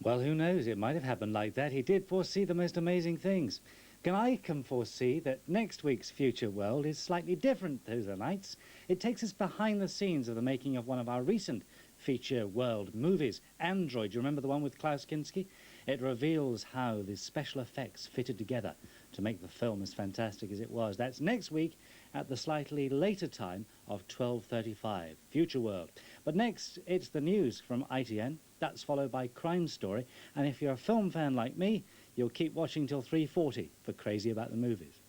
Well, who knows? It might have happened like that. He did foresee the most amazing things. I can foresee that next week's Future World is slightly different those are nights. It takes us behind the scenes of the making of one of our recent Feature World movies, Android. Do you remember the one with Klaus Kinski? It reveals how the special effects fitted together to make the film as fantastic as it was. That's next week at the slightly later time of 12:35, Future World. But next, it's the news from ITN. That's followed by Crime Story. And if you're a film fan like me, you'll keep watching till 3:40 for Crazy About the Movies.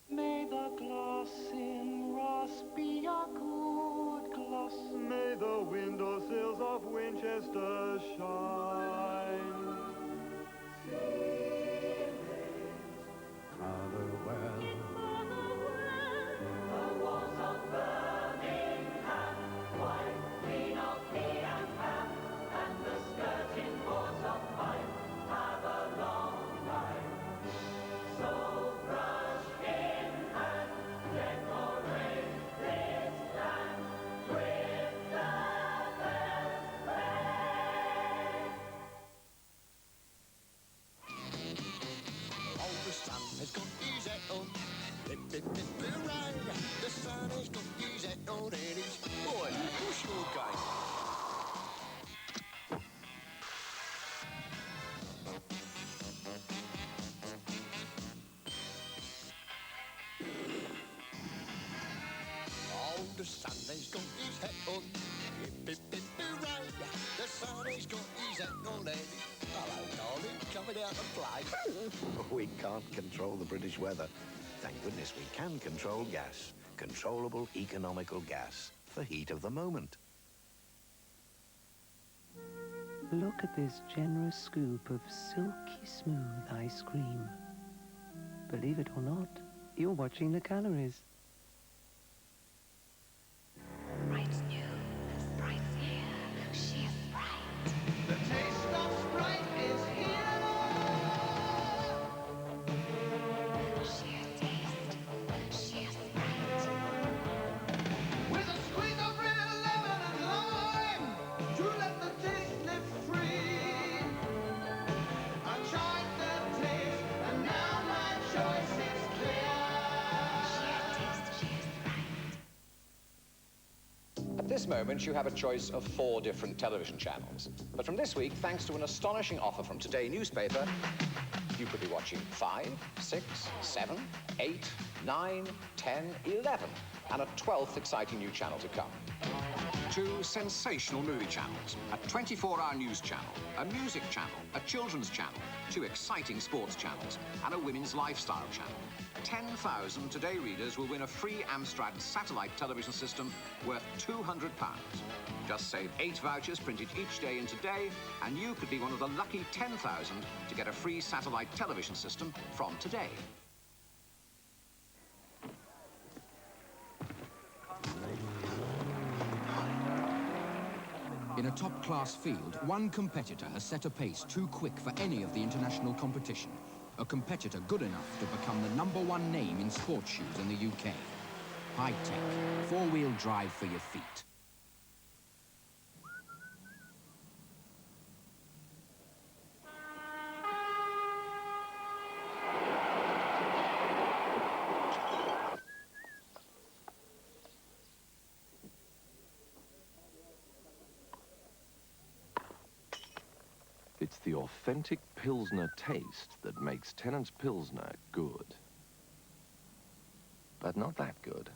May the glass in Ross be a good gloss. May the windowsills of Winchester shine. Colour well. The walls of Birmingham, white, green of pea and ham, and the skirting boards of pine have a long line. So brush in hand, decorate this land with the best way. Oh, the sun has got his hat on. Lip, lip, lip, hooray! The sun has got his hat on and he's... Boy, what's your game? Oh, the sun has got his hat on. Lip, lip, lip, hooray! The sun has got his hat on and he's... Hello, darling, coming out to play. We can't control the British weather. Thank goodness we can control gas. Controllable, economical gas. The heat of the moment. Look at this generous scoop of silky smooth ice cream. Believe it or not, you're watching the calories. Sprite's new. Sprite's here. She's Sprite. The taste of Sprite is here. Sheer taste. Sheer Sprite. With a squeeze of real lemon and lime to let the taste live free. I tried the taste and now my choice is clear. Sheer taste. Sheer Sprite. At this moment, you have a choice of 4 different television channels. But from this week, thanks to an astonishing offer from Today newspaper, you could be watching 5, 6, 7, 8, 9, 10, 11, and a 12th exciting new channel to come. 2 sensational movie channels, a 24-hour news channel, a music channel, a children's channel, 2 exciting sports channels, and a women's lifestyle channel. 10,000 Today readers will win a free Amstrad satellite television system worth £200. Just save 8 vouchers printed each day in Today, and you could be one of the lucky 10,000 to get a free satellite television system from Today. In a top-class field, one competitor has set a pace too quick for any of the international competition. A competitor good enough to become the #1 name in sports shoes in the UK. High-tech, 4-wheel drive for your feet. It's the authentic Pilsner taste that makes Tennant's Pilsner good. But not that good.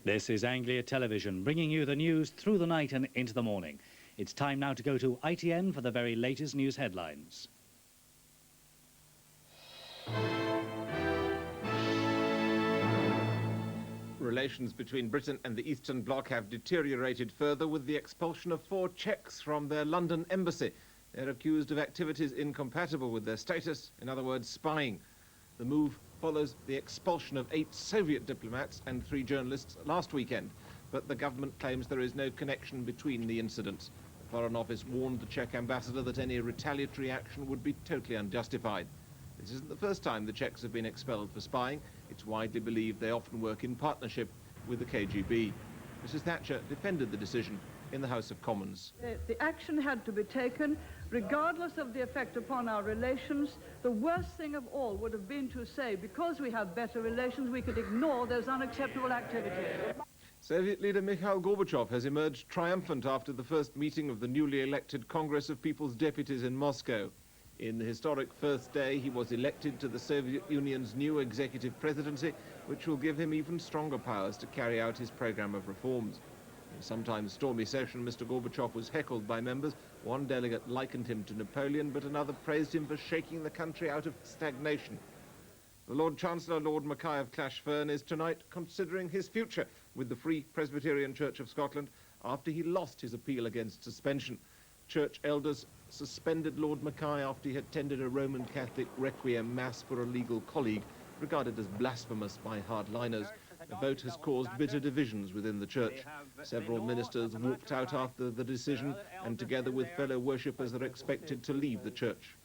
This is Anglia Television, bringing you the news through the night and into the morning. It's time now to go to ITN for the very latest news headlines. Relations between Britain and the Eastern Bloc have deteriorated further with the expulsion of 4 Czechs from their London embassy. They're accused of activities incompatible with their status, in other words, spying. The move follows the expulsion of 8 Soviet diplomats and 3 journalists last weekend, but the government claims there is no connection between the incidents. The Foreign Office warned the Czech ambassador that any retaliatory action would be totally unjustified. This isn't the first time the Czechs have been expelled for spying. It's widely believed they often work in partnership with the KGB. Mrs. Thatcher defended the decision in the House of Commons. The action had to be taken, regardless of the effect upon our relations. The worst thing of all would have been to say, because we have better relations, we could ignore those unacceptable activities. Soviet leader Mikhail Gorbachev has emerged triumphant after the first meeting of the newly elected Congress of People's Deputies in Moscow. In the historic first day, he was elected to the Soviet Union's new executive presidency, which will give him even stronger powers to carry out his program of reforms. In a sometimes stormy session, Mr. Gorbachev was heckled by members. One delegate likened him to Napoleon, but another praised him for shaking the country out of stagnation. The Lord Chancellor, Lord Mackay of Clashfern, is tonight considering his future with the Free Presbyterian Church of Scotland after he lost his appeal against suspension. Church elders suspended Lord Mackay after he had attended a Roman Catholic requiem mass for a legal colleague, regarded as blasphemous by hardliners. The vote has caused bitter divisions within the church. Several ministers walked out after the decision and together with fellow worshippers are expected to leave the church.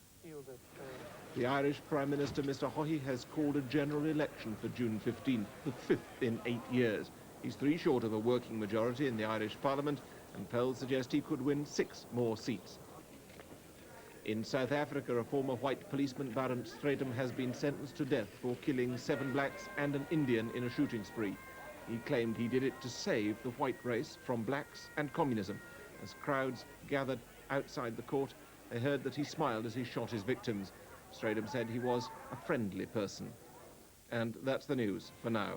The Irish Prime Minister, Mr. Haughey, has called a general election for June 15, the 5th in 8 years. He's 3 short of a working majority in the Irish Parliament, and polls suggest he could win 6 more seats. In South Africa, a former white policeman, Barent Stratum, has been sentenced to death for killing 7 blacks and an Indian in a shooting spree. He claimed he did it to save the white race from blacks and communism. As crowds gathered outside the court, they heard that he smiled as he shot his victims. Stratum said he was a friendly person. And that's the news for now.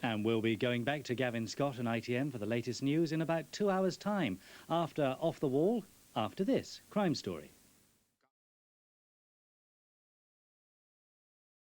And we'll be going back to Gavin Scott and ITN for the latest news in about 2 hours' time. After Off the Wall, after this crime story.